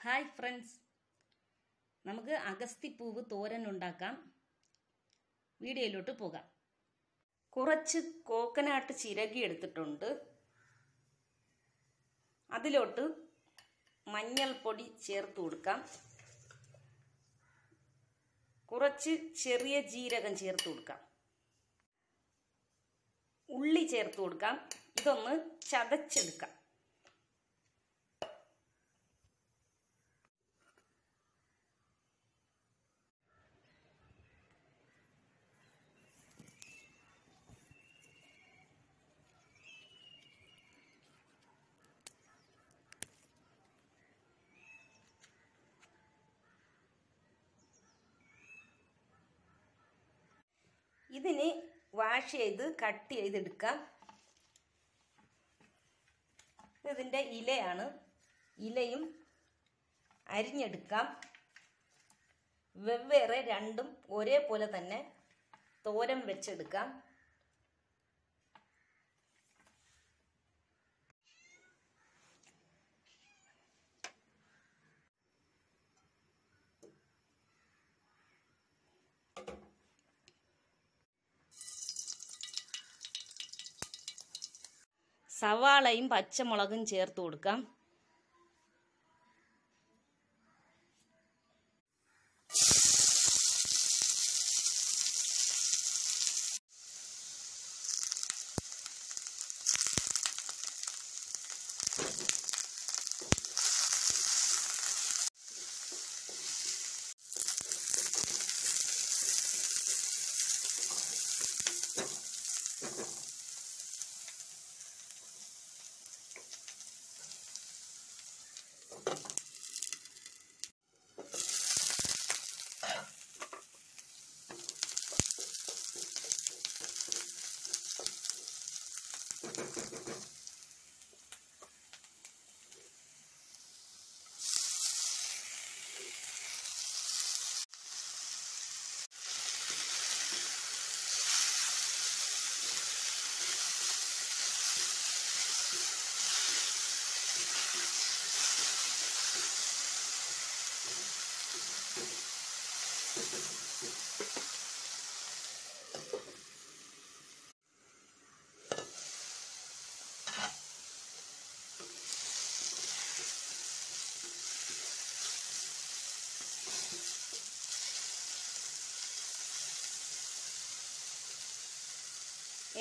Hi friends, നമുക്ക് അഗസ്തി പൂവ് തോരൻ ഉണ്ടാക്കാം. വീഡിയോയിലോട്ട് പോകാം. കുറച്ച് കോക്കനട്ട് ചിരകി എടുത്തിട്ടുണ്ട്. അതിലോട്ട് മഞ്ഞൾപ്പൊടി ചേർത്ത് കൊടുക്കാം. കുറച്ച് ചെറിയ ജീരകം ചേർത്ത് കൊടുക്കാം. ഉള്ളി ചേർത്ത് കൊടുക്കാം. ഇതൊന്ന് ചതച്ചെടുക്കാം. ഇതിന് വാഷ് ചെയ്ത് കട്ട് ചെയ്തെടുക്കാം. ഇതിൻ്റെ ഇലയാണ്. ഇലയും അരിഞ്ഞെടുക്കാം. വെവ്വേറെ രണ്ടും ഒരേപോലെ തന്നെ തോരൻ വെച്ചെടുക്കാം. സവാളയും പച്ചമുളകും ചേർത്ത് കൊടുക്കാം.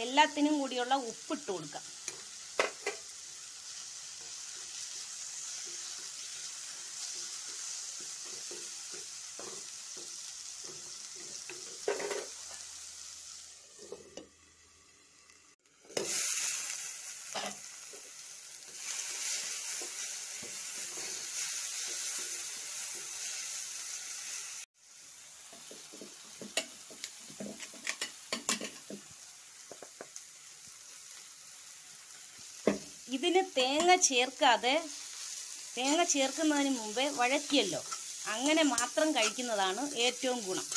എല്ലാത്തിനും കൂടിയുള്ള ഉപ്പിട്ട് കൊടുക്കാം. ഇതിന് തേങ്ങ ചേർക്കുന്നതിന് മുമ്പേ വഴറ്റിയല്ലോ, അങ്ങനെ മാത്രം കഴിക്കുന്നതാണ് ഏറ്റവും ഗുണം.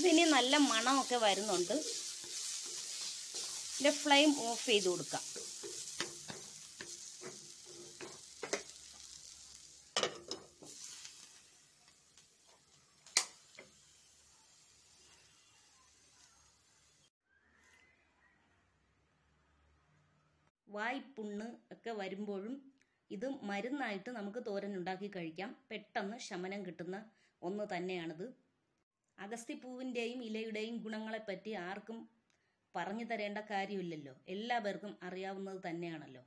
ഇതിന് നല്ല മണമൊക്കെ വരുന്നുണ്ട്. ഇതിൻ്റെ ഫ്ലെയിം ഓഫ് ചെയ്ത് കൊടുക്കാം. വായ്പുണ്ണ് ഒക്കെ വരുമ്പോഴും ഇത് മരുന്നായിട്ട് നമുക്ക് തോരൻ ഉണ്ടാക്കി കഴിക്കാം. പെട്ടെന്ന് ശമനം കിട്ടുന്ന ഒന്ന് തന്നെയാണിത്. അഗസ്തിപ്പൂവിൻ്റെയും ഇലയുടെയും ഗുണങ്ങളെപ്പറ്റി ആർക്കും പറഞ്ഞു തരേണ്ട കാര്യമില്ലല്ലോ, എല്ലാവർക്കും അറിയാവുന്നത് തന്നെയാണല്ലോ.